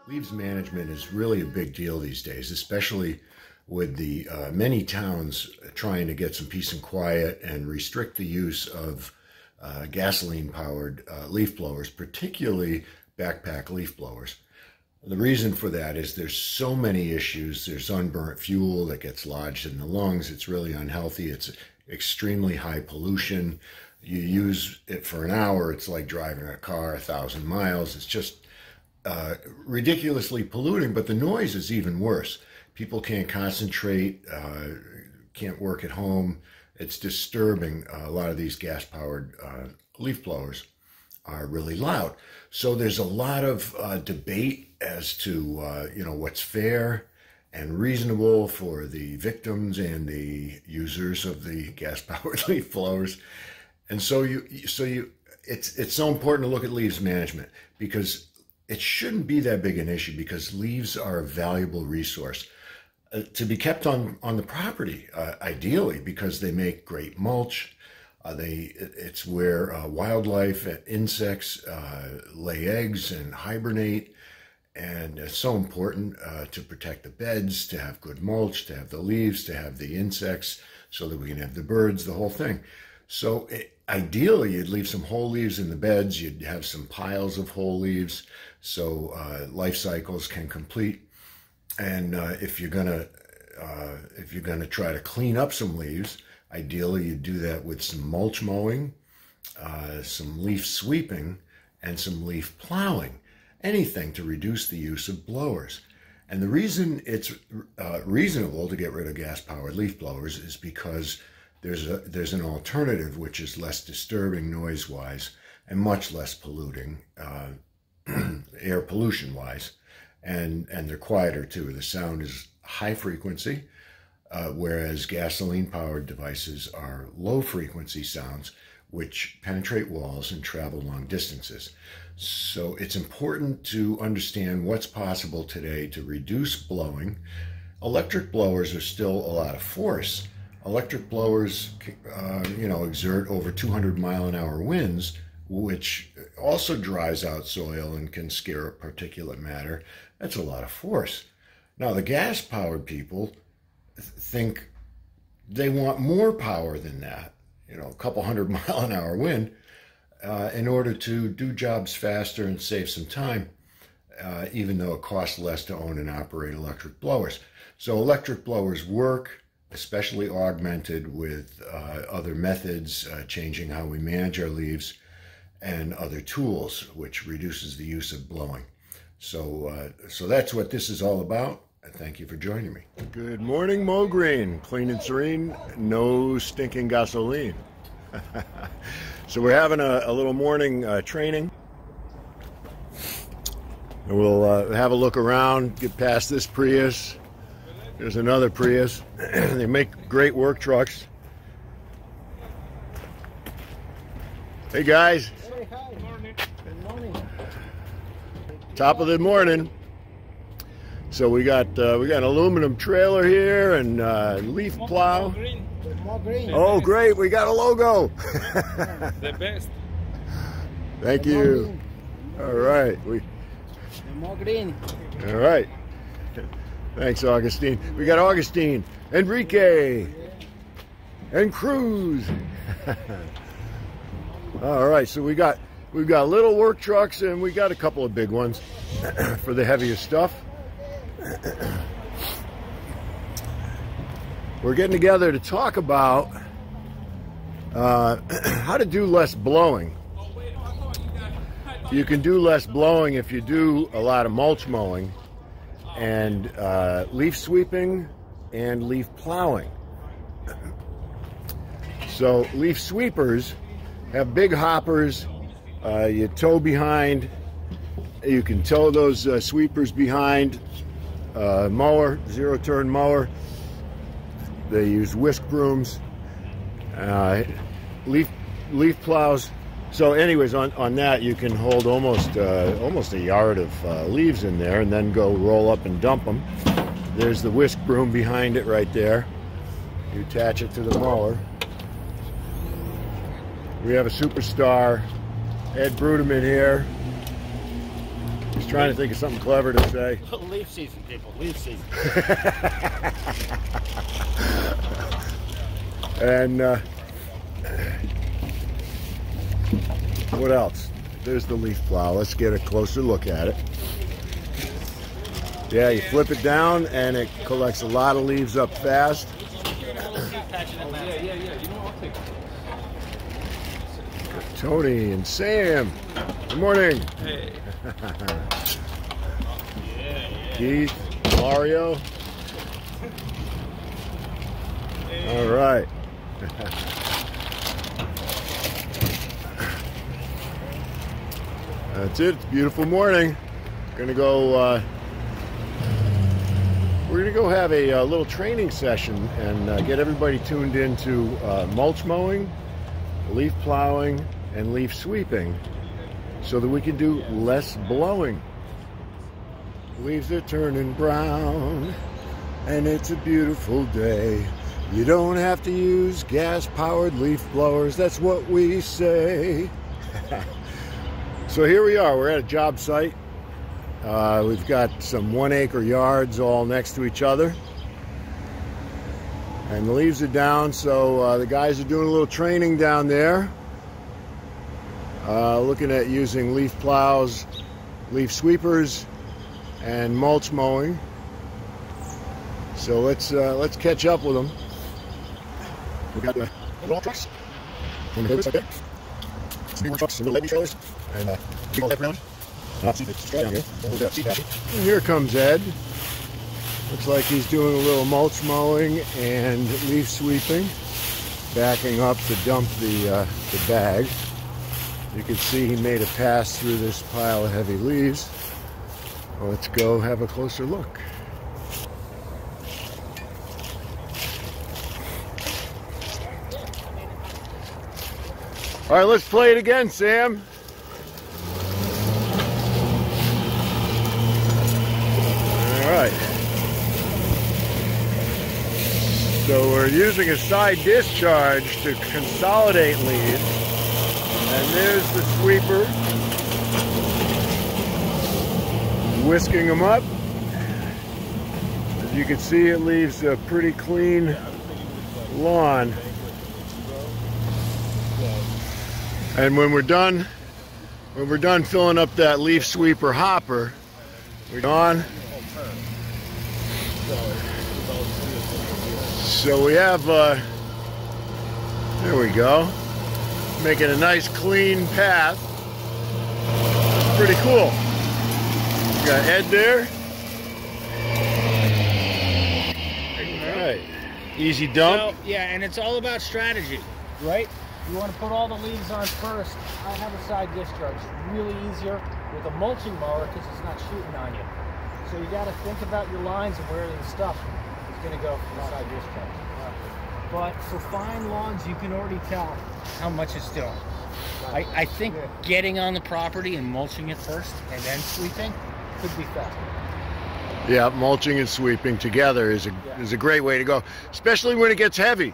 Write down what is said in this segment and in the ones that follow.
Leaves management is really a big deal these days, especially with the many towns trying to get some peace and quiet and restrict the use of gasoline-powered leaf blowers, particularly backpack leaf blowers. The reason for that is there's so many issues. There's unburnt fuel that gets lodged in the lungs. It's really unhealthy. It's extremely high pollution. You use it for an hour, it's like driving a car 1,000 miles. It's just ridiculously polluting, but the noise is even worse. People can't concentrate, can't work at home. It's disturbing. A lot of these gas-powered leaf blowers are really loud. So there's a lot of debate as to what's fair and reasonable for the victims and the users of the gas-powered leaf blowers. And so it's so important to look at leaves management, because it shouldn't be that big an issue, because leaves are a valuable resource to be kept on the property, ideally, because they make great mulch. It's where wildlife and insects lay eggs and hibernate, and it's so important to protect the beds, to have good mulch, to have the leaves, to have the insects, so that we can have the birds, the whole thing. So ideally, you'd leave some whole leaves in the beds. You'd have some piles of whole leaves, so life cycles can complete. And if you're gonna try to clean up some leaves, ideally you do that with some mulch mowing, some leaf sweeping, and some leaf plowing. Anything to reduce the use of blowers. And the reason it's reasonable to get rid of gas-powered leaf blowers is because there's an alternative which is less disturbing noise-wise and much less polluting, air pollution-wise, and they're quieter too. The sound is high frequency, whereas gasoline-powered devices are low-frequency sounds which penetrate walls and travel long distances. So it's important to understand what's possible today to reduce blowing. Electric blowers are still a lot of force. Electric blowers, exert over 200-mile-an-hour winds, which also dries out soil and can scare up particulate matter. That's a lot of force. Now, the gas-powered people think they want more power than that, a couple 100-mile-an-hour wind, in order to do jobs faster and save some time, even though it costs less to own and operate electric blowers. So electric blowers work, especially augmented with other methods, changing how we manage our leaves, and other tools, which reduces the use of blowing. So that's what this is all about. Thank you for joining me. Good morning, MowGreen. Clean and serene, no stinking gasoline. So we're having a little morning training. And we'll have a look around, get past this Prius. There's another Prius. They make great work trucks. Hey guys. Hey, hi. Good morning. Good morning. Top of the morning. So we got an aluminum trailer here and leaf plow. MowGreen. Oh great, we got a logo. The best. Thank you. All right. MowGreen. All right. Thanks, Augustine. We got Augustine, Enrique, and Cruz. All right, so we've got little work trucks, and we got a couple of big ones for the heavier stuff. We're getting together to talk about how to do less blowing. You can do less blowing if you do a lot of mulch mowing and leaf sweeping and leaf plowing. So leaf sweepers have big hoppers. You tow behind. You can tow those sweepers behind mower, zero-turn mower. They use whisk brooms, leaf plows. So anyways, on that you can hold almost a yard of leaves in there and then go roll up and dump them. There's the whisk broom behind it right there. You attach it to the mower. We have a superstar, Ed Brudeman here. He's trying to think of something clever to say. Leaf season, people. Leaf season. And what else? There's the leaf plow. Let's get a closer look at it. Yeah, you flip it down and it collects a lot of leaves up fast. Tony and Sam, good morning. Hey. Keith, Mario. All right. That's it. It's a beautiful morning. Gonna go. We're gonna go have a little training session and get everybody tuned into mulch mowing, leaf plowing, and leaf sweeping, so that we can do less blowing. Leaves are turning brown, and it's a beautiful day. You don't have to use gas-powered leaf blowers. That's what we say. So here we are. We're at a job site. We've got some 1-acre yards all next to each other. And the leaves are down, so the guys are doing a little training down there. Looking at using leaf plows, leaf sweepers, and mulch mowing. So let's catch up with them. We got the little trucks, and the right there. Some big trucks, some little trailers, and big old around. And here comes Ed. Looks like he's doing a little mulch mowing and leaf sweeping, backing up to dump the bag. You can see he made a pass through this pile of heavy leaves. Well, let's go have a closer look. All right, let's play it again, Sam. All right. So we're using a side discharge to consolidate leaves. And there's the sweeper, whisking them up. As you can see, it leaves a pretty clean lawn. And when we're done filling up that leaf sweeper hopper, we're on. So we have, there we go. Making a nice clean path. Pretty cool. Got Ed there. All right. Easy dump. So, yeah, and it's all about strategy, right? You want to put all the leaves on first. I have a side discharge. Really easier with a mulching mower because it's not shooting on you. So you got to think about your lines and where the stuff is going to go from the side discharge. But for fine lawns, you can already tell how much it's doing. I think getting on the property and mulching it first and then sweeping could be faster. Yeah, mulching and sweeping together is a great way to go, especially when it gets heavy.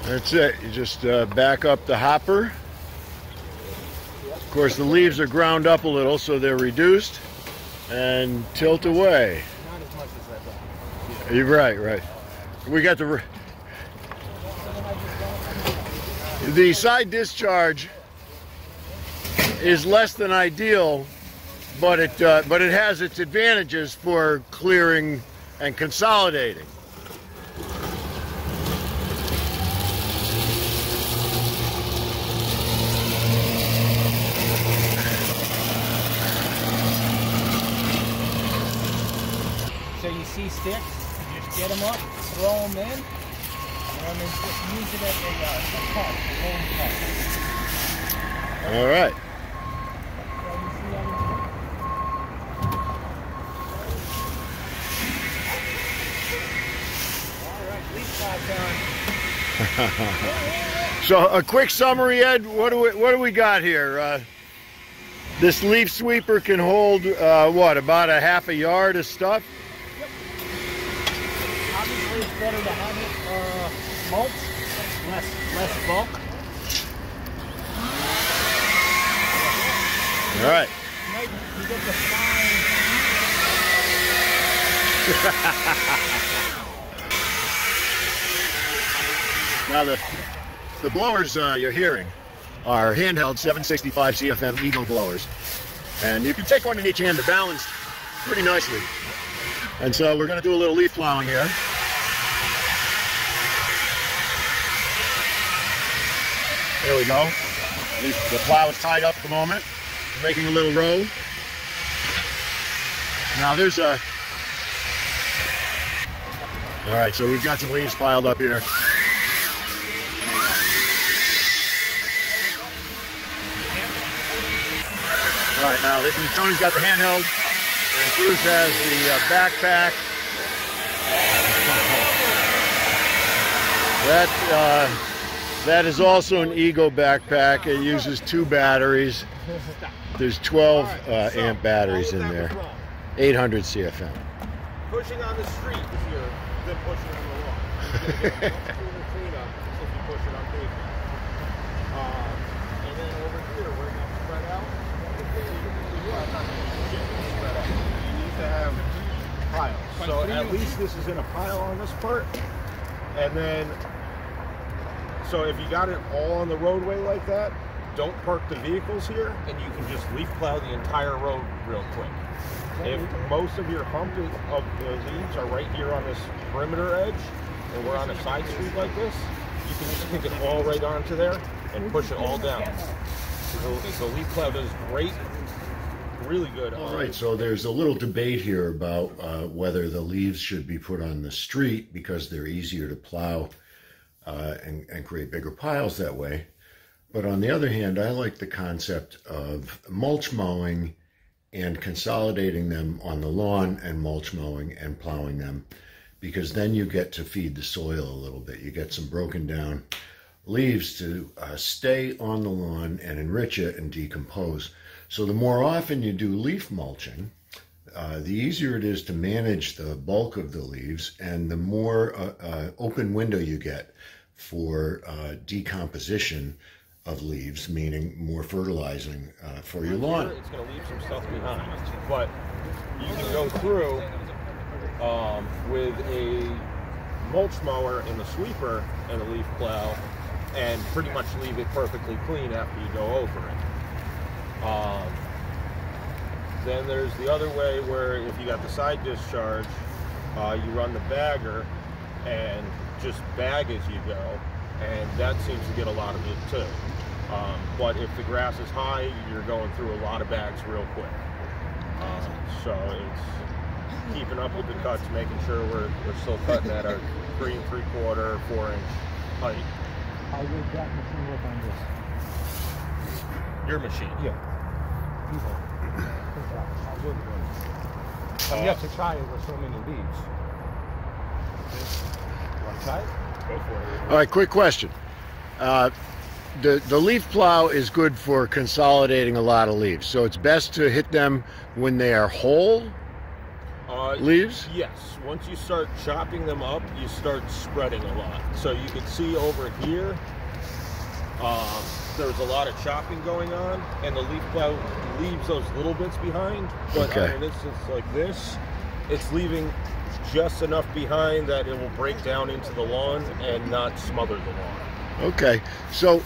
That's it. You just back up the hopper. Of course, the leaves are ground up a little, so they're reduced, and tilt away. Not as much as I thought. You're right. We got the side discharge is less than ideal, but it has its advantages for clearing and consolidating. So you see sticks, you just get them up, throw them in, and then just use it as a cut, a All right. So a quick summary, Ed. What do we got here? This leaf sweeper can hold what, about a half a yard of stuff? Yep. Obviously, it's better to have it mulch, less bulk. All right. You get the fine. Now the blowers you're hearing are handheld 765 CFM Eagle blowers, and you can take one in each hand to balance pretty nicely. And so we're going to do a little leaf plowing here. There we go. The plow is tied up at the moment. We're making a little row. Now there's a... All right, so we've got some leaves piled up here. All right, now Tony's got the handheld, and Bruce has the backpack. That is also an Ego backpack. It uses 2 batteries. There's 12 amp batteries in there. 800 CFM. Pushing on the street is here than pushing on the lawn. You're going to get much cleaner cleanup if you push it on pavement. And then over here, where you spread out, you need to have piles. So at least this is in a pile on this part. And then, so if you got it all on the roadway like that, don't park the vehicles here, and you can just leaf plow the entire road real quick. If most of your hump of the leaves are right here on this perimeter edge, and we're on a side street like this, you can just kick it all right onto there and push it all down. The leaf plow does great, really good. All right, so there's a little debate here about whether the leaves should be put on the street because they're easier to plow and create bigger piles that way. But on the other hand, I like the concept of mulch mowing and consolidating them on the lawn and mulch mowing and plowing them, because then you get to feed the soil a little bit. You get some broken down leaves to stay on the lawn and enrich it and decompose. So the more often you do leaf mulching, the easier it is to manage the bulk of the leaves, and the more open window you get for decomposition of leaves, meaning more fertilizing for your lawn. It's going to leave some stuff behind, but you can go through with a mulch mower and the sweeper and a leaf plow and pretty much leave it perfectly clean after you go over it. Then there's the other way where if you got the side discharge, you run the bagger and just bag as you go, and that seems to get a lot of it too. But if the grass is high, you're going through a lot of bags real quick. So it's keeping up with the cuts, making sure we're still cutting at our 3 3/4, 4 inch height. How would that machine work on this? Your machine? Yeah. I'm yet to try it with so many leaves. Want to try it? Go for it. All right, quick question. The leaf plow is good for consolidating a lot of leaves, so it's best to hit them when they are whole leaves? Yes. Once you start chopping them up, you start spreading a lot. So you can see over here, there's a lot of chopping going on, and the leaf plow leaves those little bits behind. But okay. on an instance like this, it's leaving just enough behind that it will break down into the lawn and not smother the lawn. Okay, so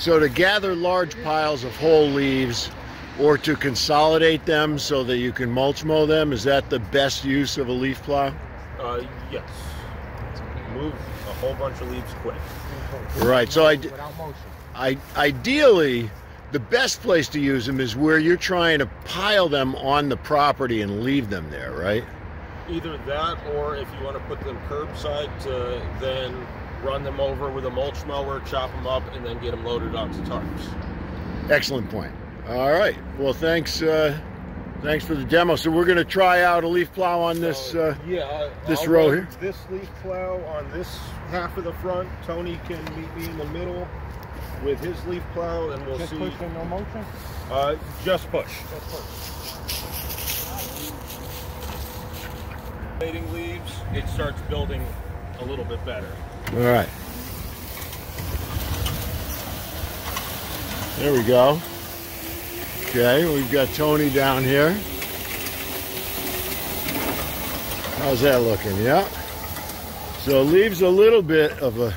to gather large piles of whole leaves or to consolidate them so that you can mulch mow them, is that the best use of a leaf plow? Yes. Move a whole bunch of leaves quick. Right, so ideally, the best place to use them is where you're trying to pile them on the property and leave them there, right? Either that, or if you want to put them curbside, to then run them over with a mulch mower, chop them up, and then get them loaded onto tarps. Excellent point. All right. Well, thanks for the demo. So we're going to try out a leaf plow on this this I'll row run here. This leaf plow on this half of the front. Tony can meet me in the middle with his leaf plow, and we'll see. Just push and no motion? Just push. Just push. accumulating leaves, it starts building a little bit better. All right. There we go. Okay, we've got Tony down here. How's that looking? Yeah. So it leaves a little bit of a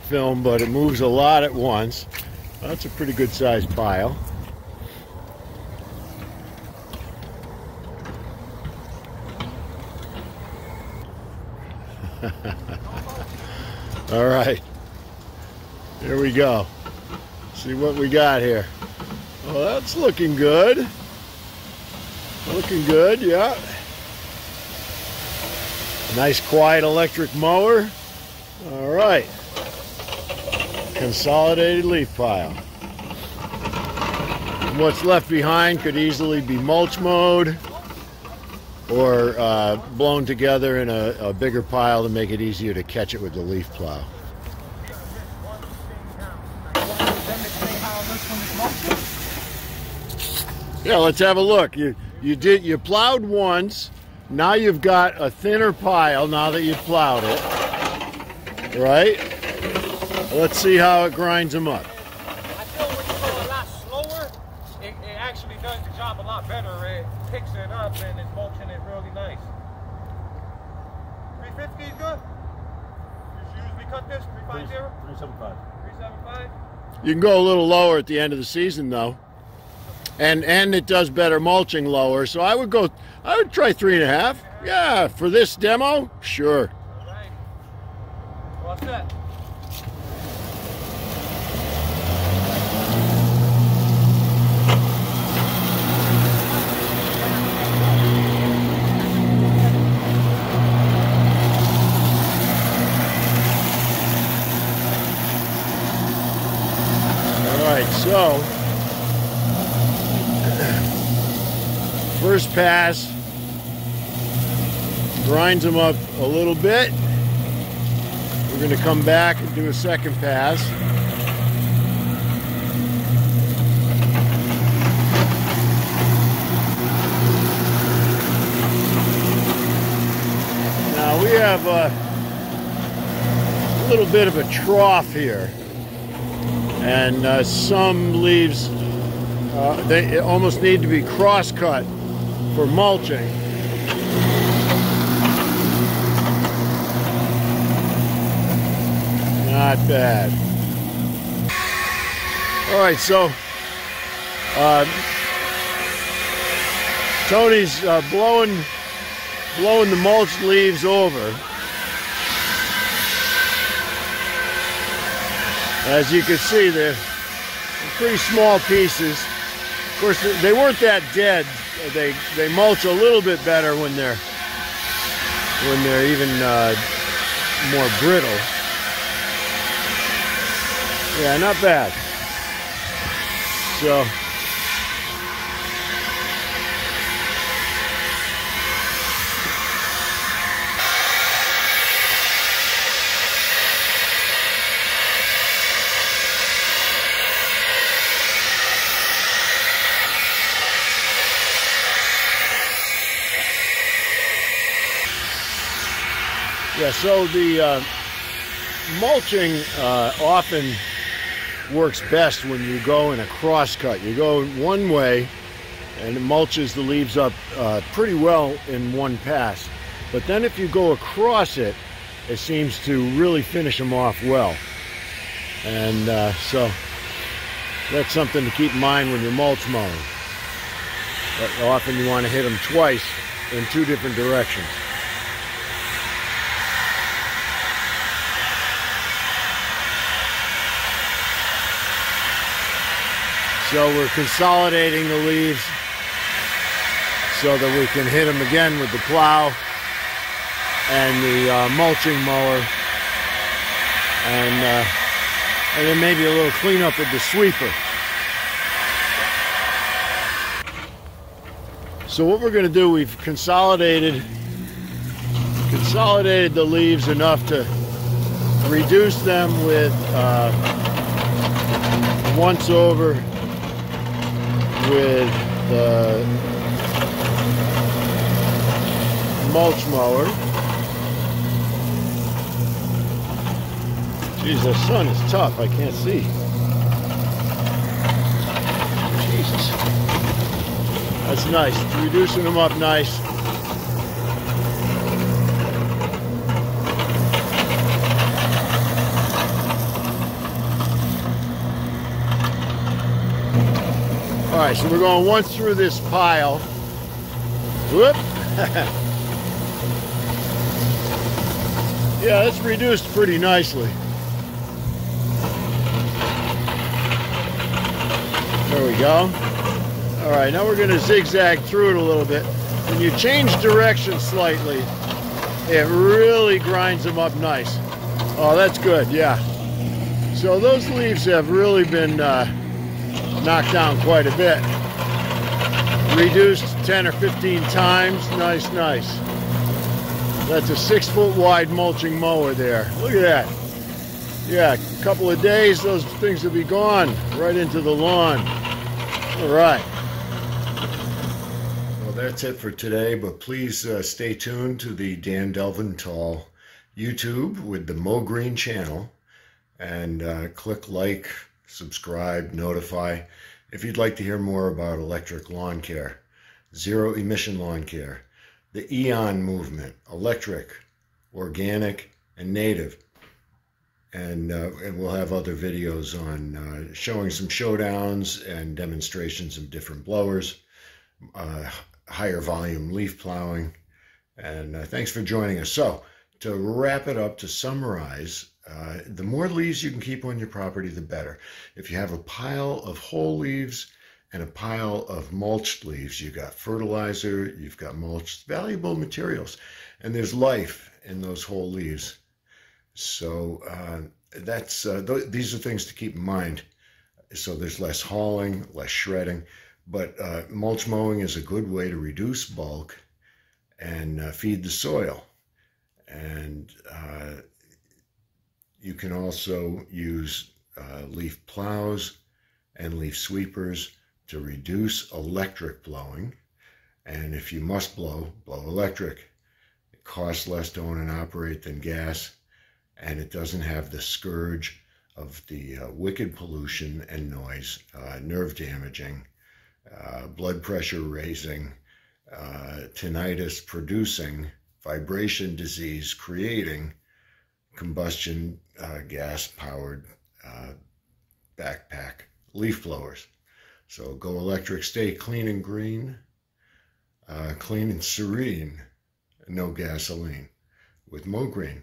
film, but it moves a lot at once. That's a pretty good sized pile. All right, here we go. See what we got here. Oh, that's looking good. Looking good, yeah. Nice quiet electric mower. All right. Consolidated leaf pile. What's left behind could easily be mulch mowed or blown together in a bigger pile to make it easier to catch it with the leaf plow. Yeah, let's have a look. You plowed once. Now you've got a thinner pile now that you've plowed it, right? Let's see how it grinds them up. I feel when you go a lot slower, it actually does the job a lot better. It picks it up and it's mulching it really nice. 350 is good? You usually cut this, 350? 375. 375? You can go a little lower at the end of the season though. And it does better mulching lower, so I would try 3.5. Yeah, for this demo, sure. All right. What's that? All right, so first pass grinds them up a little bit. We're going to come back and do a second pass. Now we have a little bit of a trough here, and some leaves they almost need to be cross-cut for mulching. Not bad. All right, so Tony's blowing the mulch leaves over. As you can see, they're pretty small pieces. Of course, they weren't that dead. They mulch a little bit better when they're even more brittle. Yeah, not bad. So yeah, so the mulching often works best when you go in a cross cut. You go one way and it mulches the leaves up pretty well in one pass. But then if you go across it, it seems to really finish them off well. And so that's something to keep in mind when you're mulch mowing. But often you want to hit them twice in two different directions. So we're consolidating the leaves so that we can hit them again with the plow and the mulching mower, and then maybe a little cleanup with the sweeper. So what we're going to do, we've consolidated the leaves enough to reduce them with once over with the mulch mower. Geez, the sun is tough. I can't see. Jesus. That's nice. Reducing them up nice. All right, so we're going once through this pile. Whoop. Yeah, it's reduced pretty nicely. There we go. All right, now we're going to zigzag through it a little bit. When you change direction slightly, it really grinds them up nice. Oh, that's good, yeah. So those leaves have really been knocked down quite a bit. Reduced 10 or 15 times. Nice, nice. That's a 6-foot wide mulching mower there. Look at that. Yeah, a couple of days, those things will be gone right into the lawn. All right. Well, that's it for today, but please stay tuned to the Dan Delventhal YouTube with the MowGreen channel, and click like, subscribe, notify if you'd like to hear more about electric lawn care, zero emission lawn care, the EON movement, electric, organic, and native. And we'll have other videos on showing some showdowns and demonstrations of different blowers, higher volume leaf plowing. And thanks for joining us. So to wrap it up, to summarize, the more leaves you can keep on your property, the better. If you have a pile of whole leaves and a pile of mulched leaves, you've got fertilizer, you've got mulch, valuable materials, and there's life in those whole leaves. So these are things to keep in mind. So there's less hauling, less shredding, but mulch mowing is a good way to reduce bulk and feed the soil. And you can also use leaf plows and leaf sweepers to reduce electric blowing. And if you must blow, blow electric. It costs less to own and operate than gas, and it doesn't have the scourge of the wicked pollution and noise, nerve damaging, blood pressure raising, tinnitus producing, vibration disease creating, combustion gas powered backpack leaf blowers. So go electric, stay clean and green, clean and serene, no gasoline with MowGreen.